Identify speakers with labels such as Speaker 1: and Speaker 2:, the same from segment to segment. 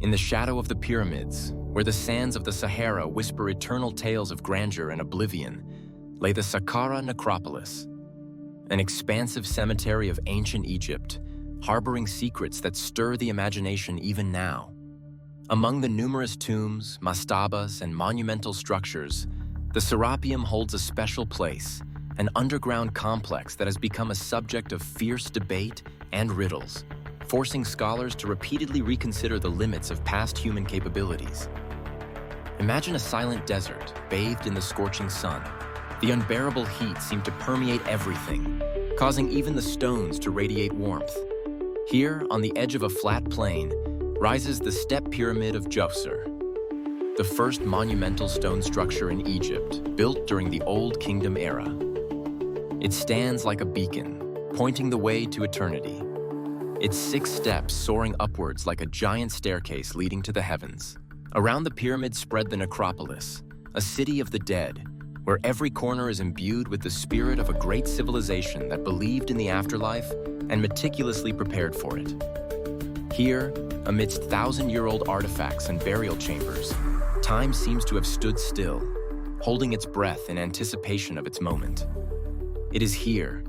Speaker 1: In the shadow of the pyramids, where the sands of the Sahara whisper eternal tales of grandeur and oblivion, lay the Saqqara necropolis, an expansive cemetery of ancient Egypt, harboring secrets that stir the imagination even now. Among the numerous tombs, mastabas, and monumental structures, the Serapeum holds a special place, an underground complex that has become a subject of fierce debate and riddles, forcing scholars to repeatedly reconsider the limits of past human capabilities. Imagine a silent desert, bathed in the scorching sun. The unbearable heat seemed to permeate everything, causing even the stones to radiate warmth. Here, on the edge of a flat plain, rises the Step Pyramid of Djoser, the first monumental stone structure in Egypt, built during the Old Kingdom era. It stands like a beacon, pointing the way to eternity, its 6 steps soaring upwards like a giant staircase leading to the heavens. Around the pyramid spread the necropolis, a city of the dead, where every corner is imbued with the spirit of a great civilization that believed in the afterlife and meticulously prepared for it. Here, amidst 1,000-year-old artifacts and burial chambers, time seems to have stood still, holding its breath in anticipation of its moment. It is here,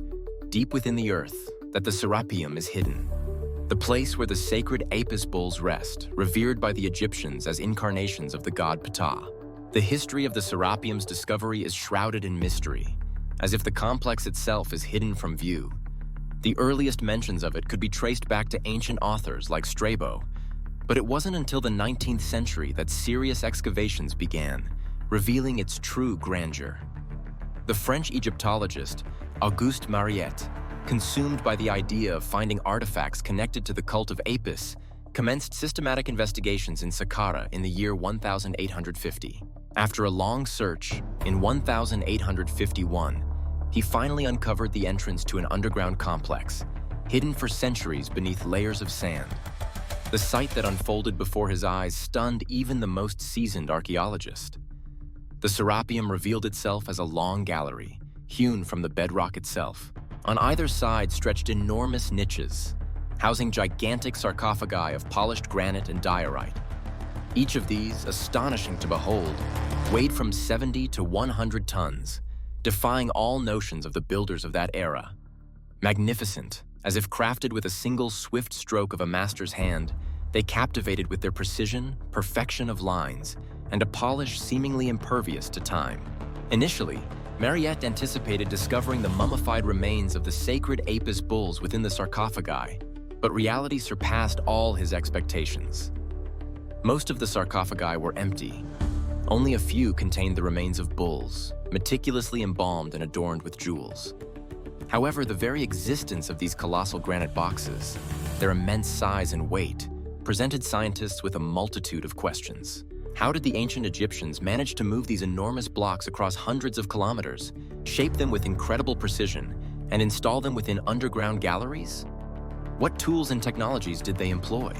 Speaker 1: deep within the earth, that the Serapeum is hidden, the place where the sacred Apis bulls rest, revered by the Egyptians as incarnations of the god Ptah. The history of the Serapeum's discovery is shrouded in mystery, as if the complex itself is hidden from view. The earliest mentions of it could be traced back to ancient authors like Strabo, but it wasn't until the 19th century that serious excavations began, revealing its true grandeur. The French Egyptologist Auguste Mariette, consumed by the idea of finding artifacts connected to the cult of Apis, commenced systematic investigations in Saqqara in the year 1850. After a long search, in 1851, he finally uncovered the entrance to an underground complex, hidden for centuries beneath layers of sand. The sight that unfolded before his eyes stunned even the most seasoned archaeologist. The Serapeum revealed itself as a long gallery, hewn from the bedrock itself. On either side stretched enormous niches, housing gigantic sarcophagi of polished granite and diorite. Each of these, astonishing to behold, weighed from 70 to 100 tons, defying all notions of the builders of that era. Magnificent, as if crafted with a single swift stroke of a master's hand, they captivated with their precision, perfection of lines, and a polish seemingly impervious to time. Initially, Mariette anticipated discovering the mummified remains of the sacred Apis bulls within the sarcophagi, but reality surpassed all his expectations. Most of the sarcophagi were empty. Only a few contained the remains of bulls, meticulously embalmed and adorned with jewels. However, the very existence of these colossal granite boxes, their immense size and weight, presented scientists with a multitude of questions. How did the ancient Egyptians manage to move these enormous blocks across hundreds of kilometers, shape them with incredible precision, and install them within underground galleries? What tools and technologies did they employ?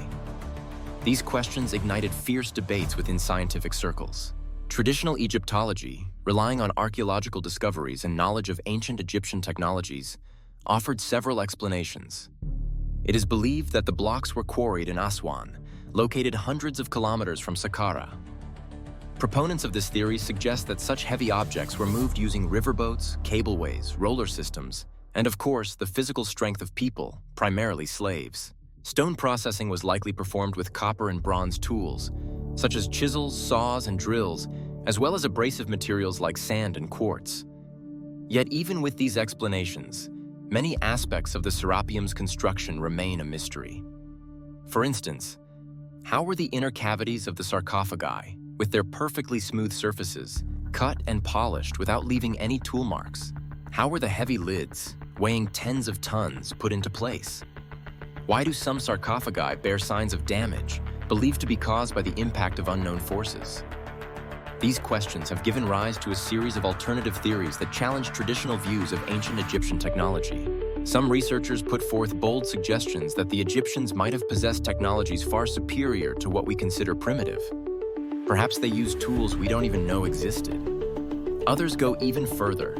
Speaker 1: These questions ignited fierce debates within scientific circles. Traditional Egyptology, relying on archaeological discoveries and knowledge of ancient Egyptian technologies, offered several explanations. It is believed that the blocks were quarried in Aswan, located hundreds of kilometers from Saqqara. Proponents of this theory suggest that such heavy objects were moved using riverboats, cableways, roller systems, and of course, the physical strength of people, primarily slaves. Stone processing was likely performed with copper and bronze tools, such as chisels, saws, and drills, as well as abrasive materials like sand and quartz. Yet even with these explanations, many aspects of the Serapeum's construction remain a mystery. For instance, how were the inner cavities of the sarcophagi, with their perfectly smooth surfaces, cut and polished without leaving any tool marks? How were the heavy lids, weighing tens of tons, put into place? Why do some sarcophagi bear signs of damage, believed to be caused by the impact of unknown forces? These questions have given rise to a series of alternative theories that challenge traditional views of ancient Egyptian technology. Some researchers put forth bold suggestions that the Egyptians might have possessed technologies far superior to what we consider primitive. Perhaps they used tools we don't even know existed. Others go even further,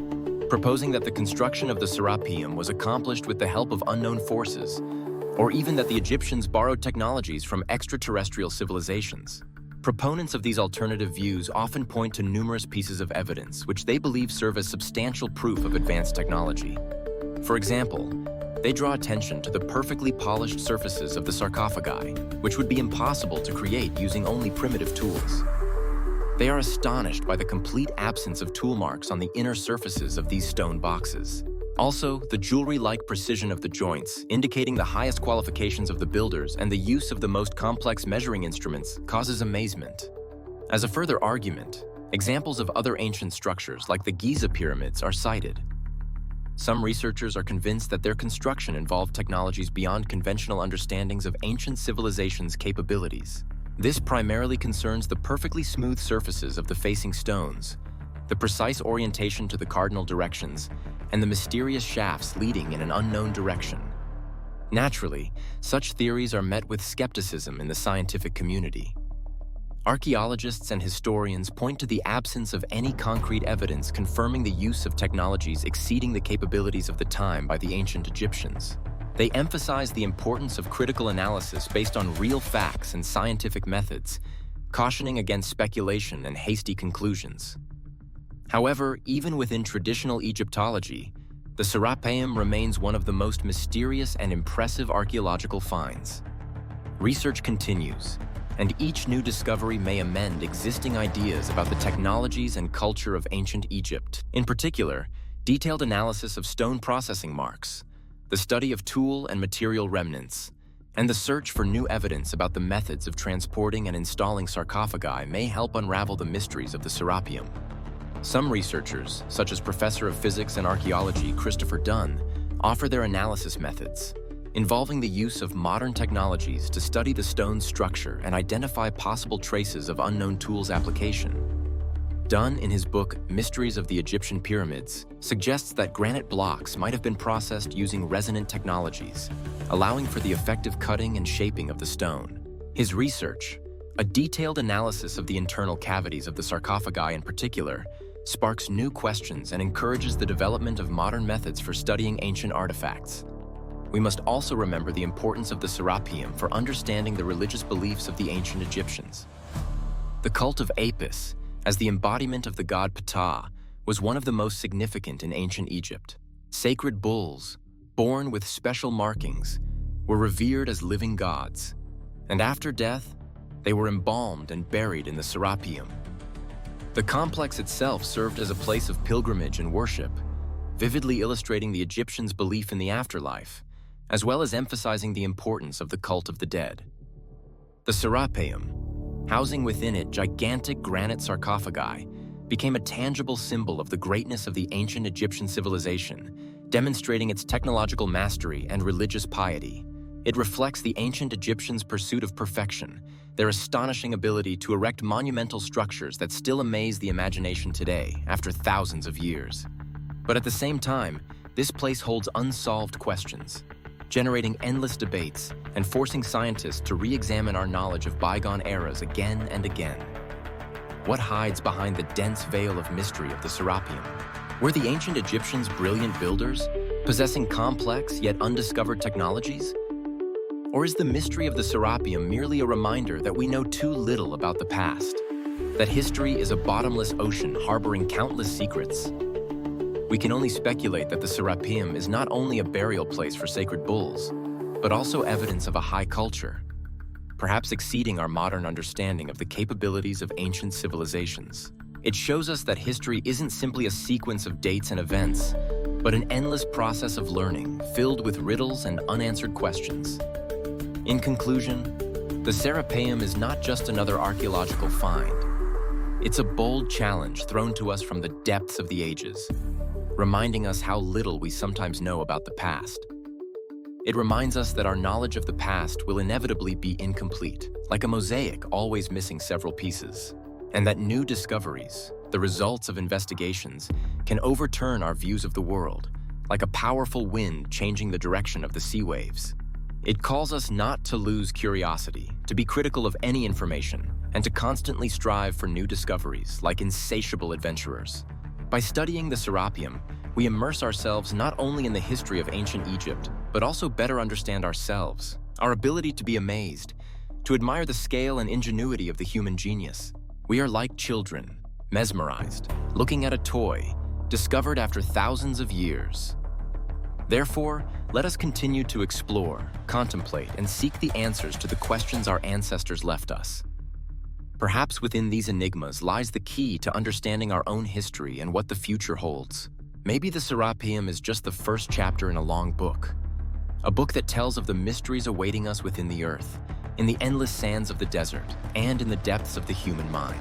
Speaker 1: proposing that the construction of the Serapeum was accomplished with the help of unknown forces, or even that the Egyptians borrowed technologies from extraterrestrial civilizations. Proponents of these alternative views often point to numerous pieces of evidence which they believe serve as substantial proof of advanced technology. For example, they draw attention to the perfectly polished surfaces of the sarcophagi, which would be impossible to create using only primitive tools. They are astonished by the complete absence of tool marks on the inner surfaces of these stone boxes. Also, the jewelry-like precision of the joints, indicating the highest qualifications of the builders and the use of the most complex measuring instruments, causes amazement. As a further argument, examples of other ancient structures like the Giza pyramids are cited. Some researchers are convinced that their construction involved technologies beyond conventional understandings of ancient civilizations' capabilities. This primarily concerns the perfectly smooth surfaces of the facing stones, the precise orientation to the cardinal directions, and the mysterious shafts leading in an unknown direction. Naturally, such theories are met with skepticism in the scientific community. Archaeologists and historians point to the absence of any concrete evidence confirming the use of technologies exceeding the capabilities of the time by the ancient Egyptians. They emphasize the importance of critical analysis based on real facts and scientific methods, cautioning against speculation and hasty conclusions. However, even within traditional Egyptology, the Serapeum remains one of the most mysterious and impressive archaeological finds. Research continues, and each new discovery may amend existing ideas about the technologies and culture of ancient Egypt. In particular, detailed analysis of stone processing marks, the study of tool and material remnants, and the search for new evidence about the methods of transporting and installing sarcophagi may help unravel the mysteries of the Serapeum. Some researchers, such as Professor of Physics and Archaeology Christopher Dunn, offer their analysis methods, involving the use of modern technologies to study the stone's structure and identify possible traces of unknown tools' application. Dunn, in his book Mysteries of the Egyptian Pyramids, suggests that granite blocks might have been processed using resonant technologies, allowing for the effective cutting and shaping of the stone. His research, a detailed analysis of the internal cavities of the sarcophagi in particular, sparks new questions and encourages the development of modern methods for studying ancient artifacts. We must also remember the importance of the Serapeum for understanding the religious beliefs of the ancient Egyptians. The cult of Apis, as the embodiment of the god Ptah, was one of the most significant in ancient Egypt. Sacred bulls, born with special markings, were revered as living gods, and after death, they were embalmed and buried in the Serapeum. The complex itself served as a place of pilgrimage and worship, vividly illustrating the Egyptians' belief in the afterlife, as well as emphasizing the importance of the cult of the dead. The Serapeum, housing within it gigantic granite sarcophagi, became a tangible symbol of the greatness of the ancient Egyptian civilization, demonstrating its technological mastery and religious piety. It reflects the ancient Egyptians' pursuit of perfection, their astonishing ability to erect monumental structures that still amaze the imagination today, after thousands of years. But at the same time, this place holds unsolved questions, generating endless debates and forcing scientists to re-examine our knowledge of bygone eras again and again. What hides behind the dense veil of mystery of the Serapeum? Were the ancient Egyptians brilliant builders, possessing complex yet undiscovered technologies? Or is the mystery of the Serapeum merely a reminder that we know too little about the past? That history is a bottomless ocean harboring countless secrets? We can only speculate that the Serapeum is not only a burial place for sacred bulls, but also evidence of a high culture, perhaps exceeding our modern understanding of the capabilities of ancient civilizations. It shows us that history isn't simply a sequence of dates and events, but an endless process of learning filled with riddles and unanswered questions. In conclusion, the Serapeum is not just another archaeological find. It's a bold challenge thrown to us from the depths of the ages, reminding us how little we sometimes know about the past. It reminds us that our knowledge of the past will inevitably be incomplete, like a mosaic always missing several pieces, and that new discoveries, the results of investigations, can overturn our views of the world, like a powerful wind changing the direction of the sea waves. It calls us not to lose curiosity, to be critical of any information, and to constantly strive for new discoveries like insatiable adventurers. By studying the Serapeum, we immerse ourselves not only in the history of ancient Egypt, but also better understand ourselves, our ability to be amazed, to admire the scale and ingenuity of the human genius. We are like children, mesmerized, looking at a toy, discovered after thousands of years. Therefore, let us continue to explore, contemplate, and seek the answers to the questions our ancestors left us. Perhaps within these enigmas lies the key to understanding our own history and what the future holds. Maybe the Serapeum is just the first chapter in a long book, a book that tells of the mysteries awaiting us within the earth, in the endless sands of the desert, and in the depths of the human mind.